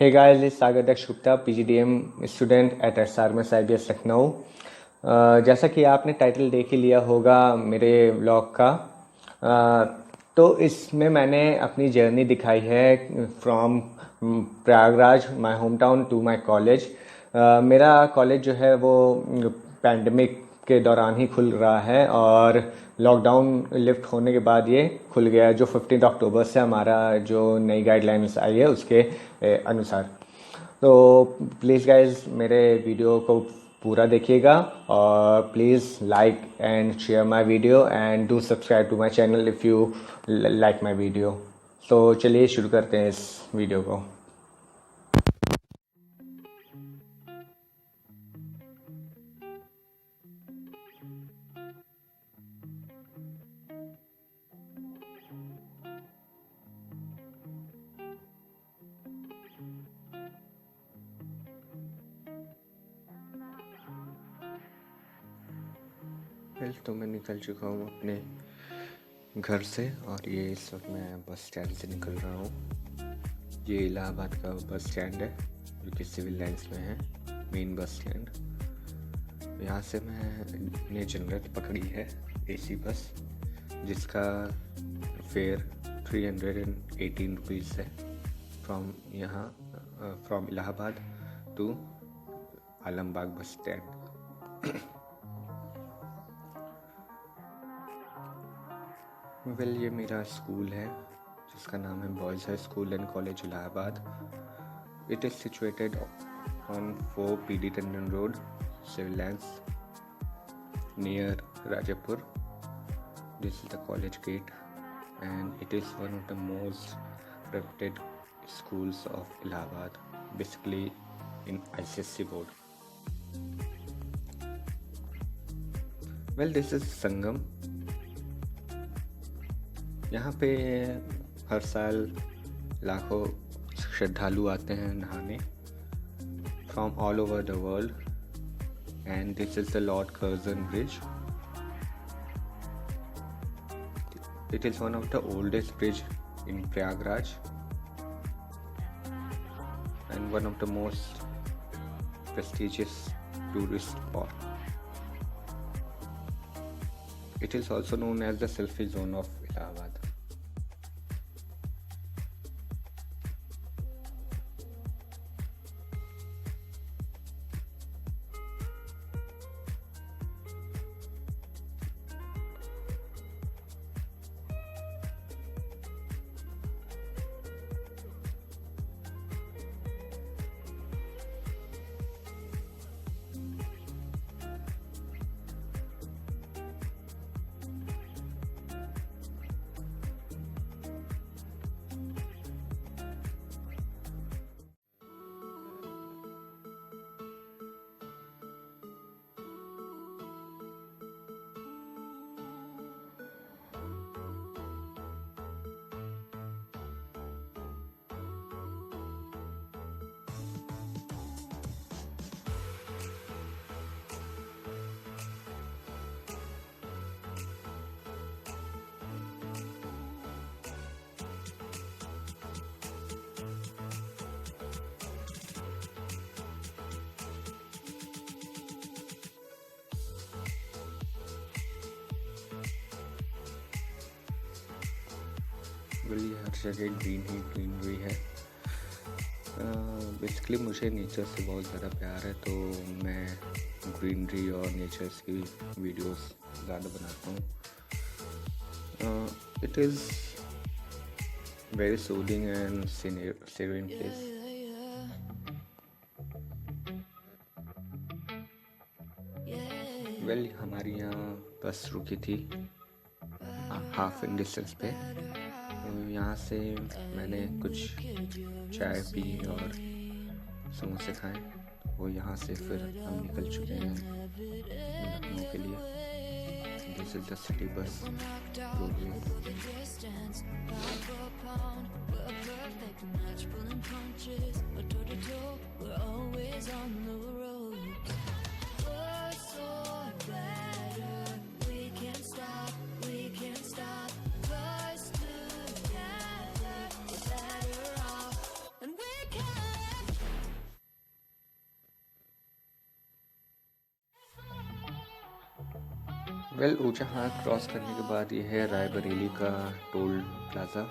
Hey guys, this is Sagar Daksh Gupta, PGDM student at SRMS IBS Lucknow. जैसा कि आपने title देख ही लिया होगा मेरे ब्लॉग का, तो इसमें मैंने अपनी जर्नी दिखाई है from Prayagraj my home town to my college. मेरा कॉलेज जो है वो पैंडमिक के दौरान ही खुल रहा है और लॉकडाउन लिफ्ट होने के बाद ये खुल गया है, जो 15 अक्टूबर से हमारा जो नई गाइडलाइंस आई है उसके अनुसार। तो प्लीज़ गाइज मेरे वीडियो को पूरा देखिएगा और please like and share my video and do subscribe to my channel if you like my video. तो चलिए शुरू करते हैं इस वीडियो को। तो मैं निकल चुका हूँ अपने घर से और ये इस वक्त मैं बस स्टैंड से निकल रहा हूँ। ये इलाहाबाद का बस स्टैंड है जो कि सिविल लाइंस में है, मेन बस स्टैंड। यहाँ से मैंने जनरल पकड़ी है एसी बस, जिसका फेयर 318 रुपीज़ है from Allahabad to Alambagh bus stand. ये मेरा स्कूल है जिसका नाम है boys high school and college Allahabad. It is situated on 4 PD Tandon road, civil lines, near Rajapur. This is the college gate and it is one of the most reputed schools of Allahabad, basically in ICSE board. This is Sangam. यहाँ पे हर साल लाखों श्रद्धालु आते हैं नहाने from all over the world and this is the Lord Curzon bridge. It is one of the oldest bridge in Prayagraj and one of the most prestigious tourist spot. It is also known as the selfie zone of Allahabad. हर जगह greenery है। Basically मुझे nature से बहुत ज़्यादा प्यार है, तो मैं ग्रीनरी और नेचर्स की वीडियोस ज़्यादा बनाता हूँ। It is very soothing and Syrian place. हमारी यहाँ बस रुकी थी हाफ इन डिस्टेंस पे। यहाँ से मैंने कुछ चाय पी और समोसे खाए। वो यहाँ से फिर हम निकल चुके हैं लखनऊ के लिए। This is the city bus well ऊंचा क्रॉस करने के बाद ये है रायबरेली का टोल प्लाज़ा।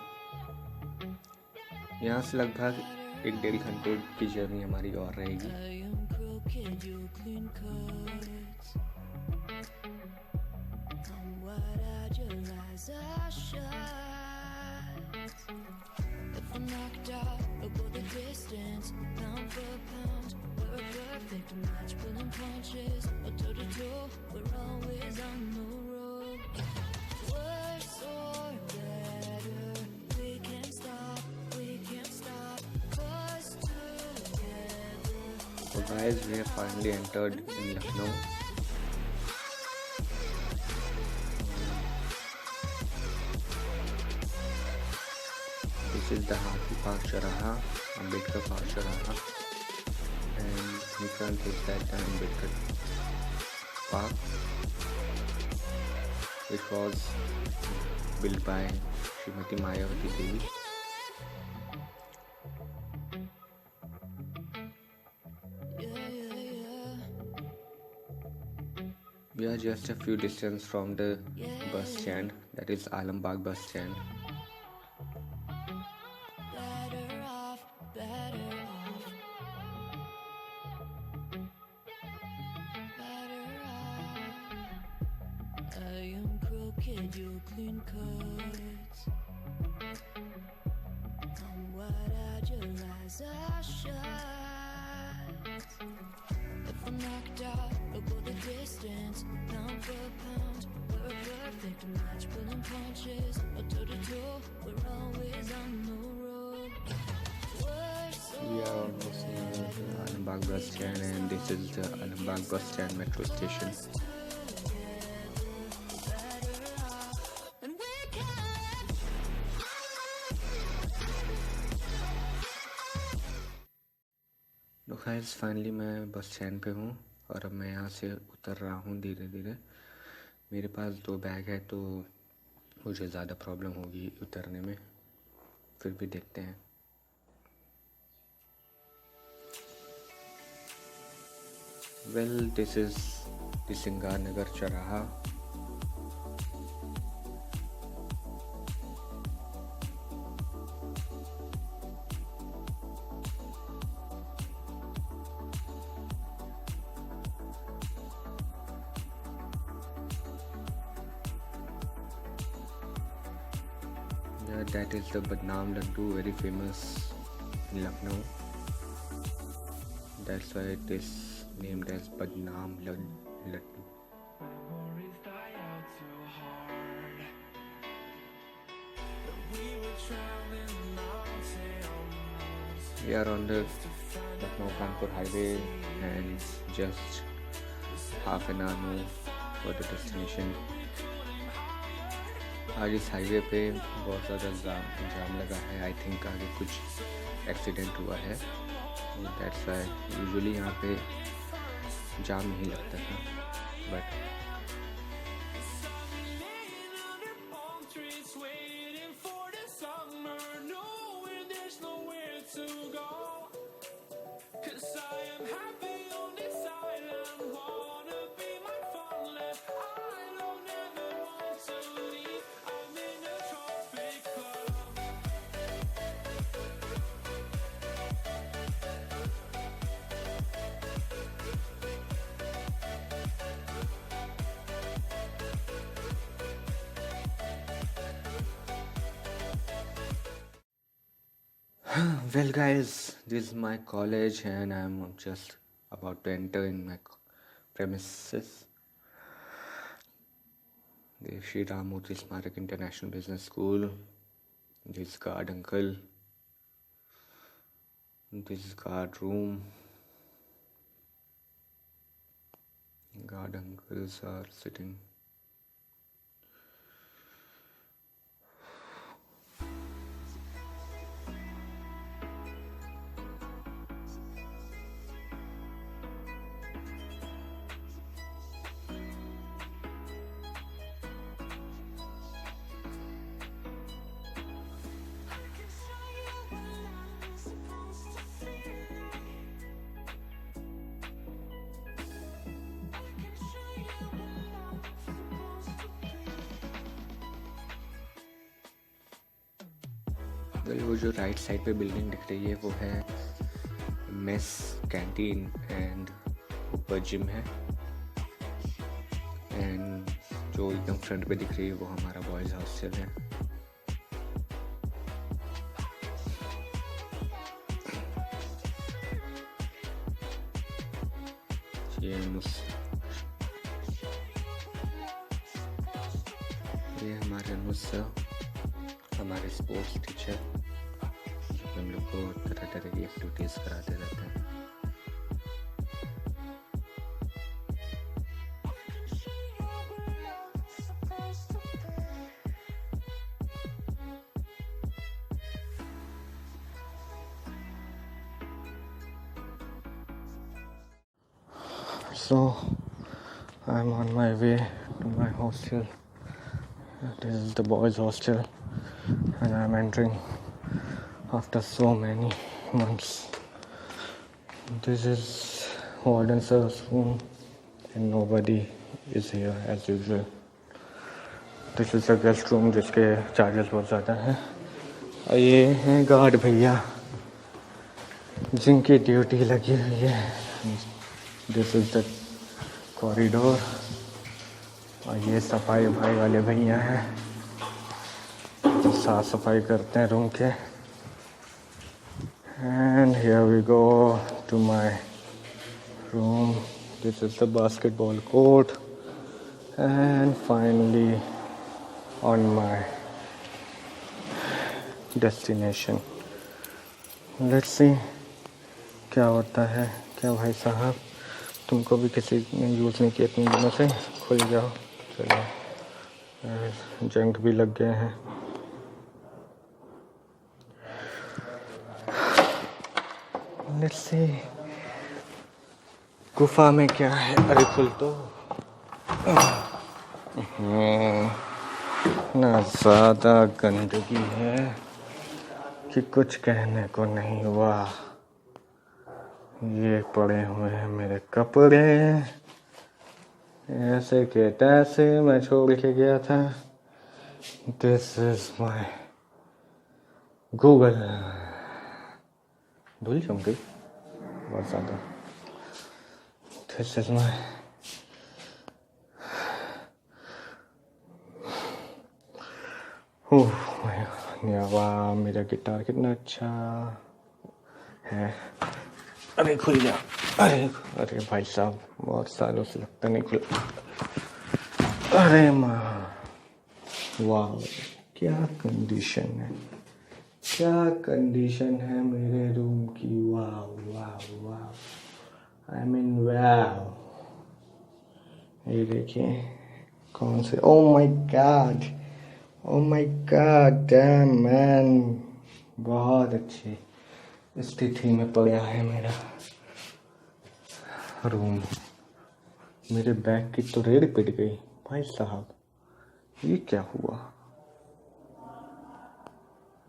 यहाँ से लगभग 1-1.5 घंटे की जर्नी हमारी और रहेगी। So guys, we have finally entered in Lucknow. This is the Hathi Park Charaha, Ambedkar Park Charaha, and in front is that the Ambedkar Park, which was built by Srimati Mayawati Devi. We are just a few distance from the bus stand, that is Alambagh bus stand. I am crooked, you clean cuts. I'm wide-eyed, your eyes are shut. If I'm knocked out, we'll go the distance, pound for pound. We're a perfect match, pulling punches, or toe-to-toe. We're always on the road. We are almost near the Alambagh bus stand, and this is the Alambagh bus stand metro station. तो खैर finally मैं bus stand पे हूँ और अब मैं यहाँ से उतर रहा हूँ धीरे धीरे। मेरे पास 2 बैग है तो मुझे ज़्यादा प्रॉब्लम होगी उतरने में, फिर भी देखते हैं। Well this is the Singar Nagar चौराहा। That is the Badnaam Laddu, very famous in Lucknow. That's why it is named as Badnaam Laddu. We are on the Lucknow-Kanpur highway and just half an hour more for the destination. आज इस highway पे बहुत ज़्यादा जाम लगा है। I think आगे कुछ accident हुआ है, दैट्स व्हाई यूजुअली यहाँ पे जाम नहीं लगता था, but well guys, this is my college and I'm just about to enter in my premises. The Shri Ramurthy Smarak International Business School. This is guard uncle. This is guard room. Guard uncles are sitting. Well वो जो right side पे building दिख रही है वो है mess canteen and ऊपर gym है। एंड जो एकदम फ्रंट पे दिख रही है वो हमारा बॉयज़ हॉस्टल है। ये हमारे हमारे स्पोर्ट्स टीचर हम लोग को तरह तरह की एक्टिविटीज़ कराते रहते हैं। So I'm on my way to my hostel. This is the boys' hostel, and I'm entering after so many months. This is warden sir's room, and nobody is here as usual. This is a guest room जिसके charges बहुत ज़्यादा हैं। और ये हैं guard भैया जिनकी duty लगी हुई है। This is the corridor. और ये सफाई भाई वाले भैया हैं जो साफ सफाई करते हैं रूम के। And here we go to my room. This is the basketball court and finally on my destination. Let's see क्या होता है। क्या भाई साहब, तुमको भी किसी ने यूज़ नहीं किया इतने दिनों से, खुल जाओ। चलो जंग भी लग गए हैं। लेट्स सी गुफा में क्या है। अरे खुल तो। ना ज़्यादा गंदगी है कि कुछ कहने को नहीं हुआ। ये पड़े हुए हैं मेरे कपड़े, ऐसे के तैसे मैं छोड़ के गया था। This is my Google. धूल जम गई बहुत ज़्यादा। दिस इज माय वाह, मेरा गिटार कितना अच्छा है। अरे खुल जा। अरे भाई साहब, बहुत सालों से लगता नहीं खुल। अरे माँ, वाह क्या कंडीशन है, क्या कंडीशन है मेरे रूम की। वाह वाह वाह, आई मीन वाह। ये देखिए कौन से, oh my God, oh my god damn man, बहुत अच्छी स्थिति में पड़ा है मेरा रूम। मेरे बैग की तो रेड पिट गई भाई साहब। ये क्या हुआ,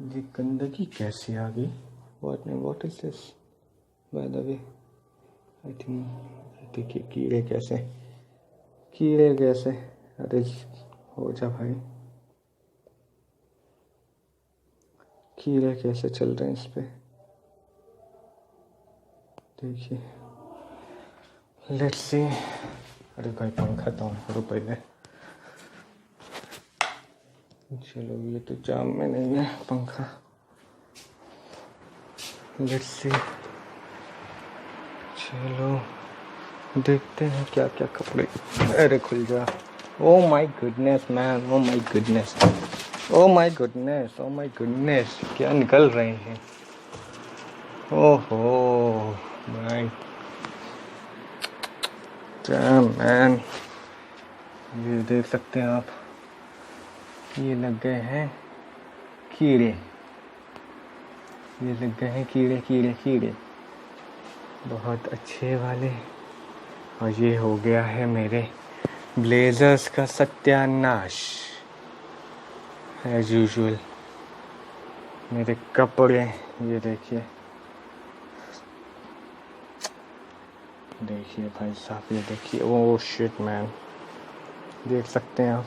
ये गंदगी कैसे आ गई। What is this by the way. I think देखिए कीड़े कैसे। अरे हो जा भाई, कीड़े कैसे चल रहे हैं इस पे देखिए। Let's see. अरे भाई पंखा तो ऑन करो पहले। चलो ये तो जाम में नहीं है पंखा। लेट्स सी, चलो देखते हैं क्या क्या कपड़े। अरे खुल जा। Oh my goodness man, oh my goodness, oh my goodness, oh my goodness, क्या निकल रहे हैं। ओहो माय डैम मैन, ये देख सकते हैं आप, ये लग गए हैं कीड़े। ये लग गए हैं कीड़े बहुत अच्छे वाले। और ये हो गया है मेरे ब्लेजर्स का सत्यानाश एज यूजुअल। मेरे कपड़े ये देखिए भाई साहब, ये देखिए। ओह शिट मैन, देख सकते हैं आप।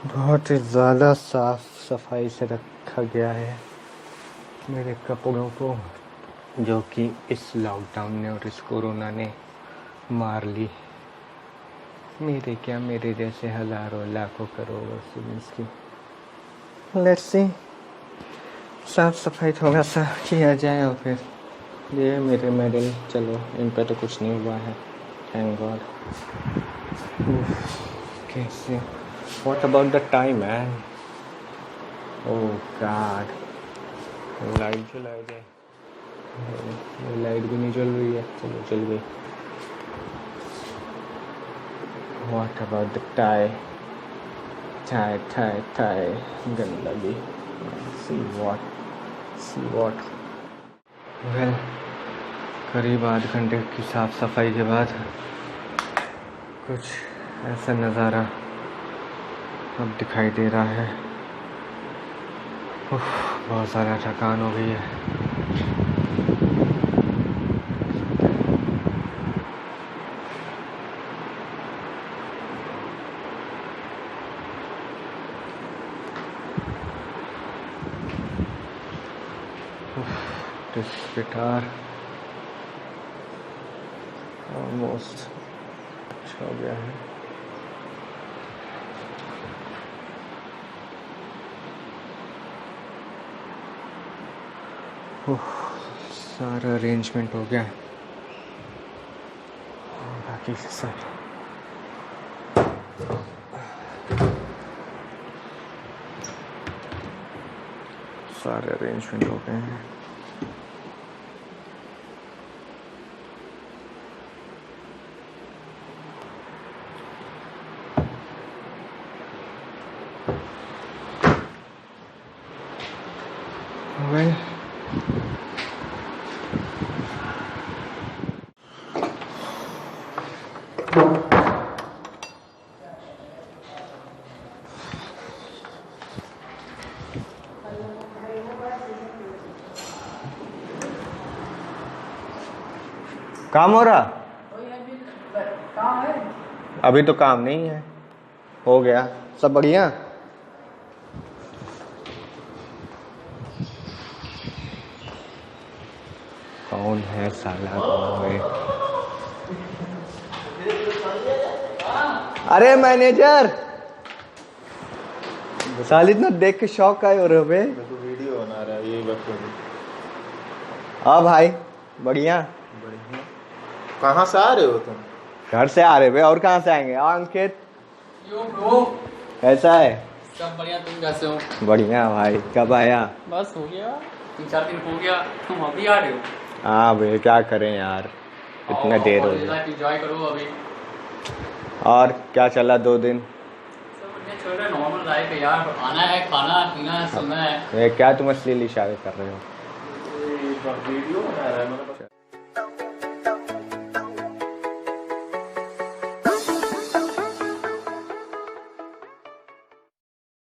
बहुत ही ज़्यादा साफ सफाई से रखा गया है मेरे कपड़ों को, जो कि इस लॉकडाउन ने और इस कोरोना ने मार ली। मेरे क्या, मेरे जैसे हज़ारों लाखों करोड़ों स्टूडेंट्स की। लेट्स सी, साफ सफाई थोड़ा सा किया जाए। और फिर ये मेरे मेडल, चलो इन पे तो कुछ नहीं हुआ है, थैंक गॉड। कैसे, what about the time man? Oh God, light जलाई जाए। लाइट भी नहीं जल रही है, चलो चल गई। What about the tie? Tie tie tie गंदगी। सी व्हाट वेल, करीब आध घंटे की साफ सफाई के बाद कुछ ऐसा नज़ारा अब दिखाई दे रहा है। बहुत ज़्यादा थकान हो गई है। दिस गिटार ऑलमोस्ट अच्छा हो गया है। सारा अरेंजमेंट हो गया, बाकी सब सारे अरेंजमेंट हो गए हैं। वेल, काम हो रहा? अभी तो काम नहीं है, हो गया सब बढ़िया। कौन है साला, कौन है? अरे मैनेजर, साल इतना देख के शौक आए हो रहे बे। तो वीडियो बना रहा है, यही बात करूँ। हाँ भाई, बढ़िया। बढ़िया। कहाँ से आ रहे हो तुम? घर से आ रहे बे, और कहाँ से आएंगे? अंकित, यो ब्रो, कैसा है? सब बढ़िया। तुम कैसे हो? बढ़िया भाई। कब आया? बस हो गया 3-4 दिन हो गया। तुम अभी आ रहे हो? हाँ भाई, क्या करें यार, इतना देर हो गया। एंजॉय करो अभी। और क्या चला 2 दिन? सब बढ़िया चल रहा है, नॉर्मल लाइफ है यार। आना है, खाना पीना है, सोना है। ये क्या तुम अश्लील इशारे कर रहे हो? वीडियो बना रहा है, मतलब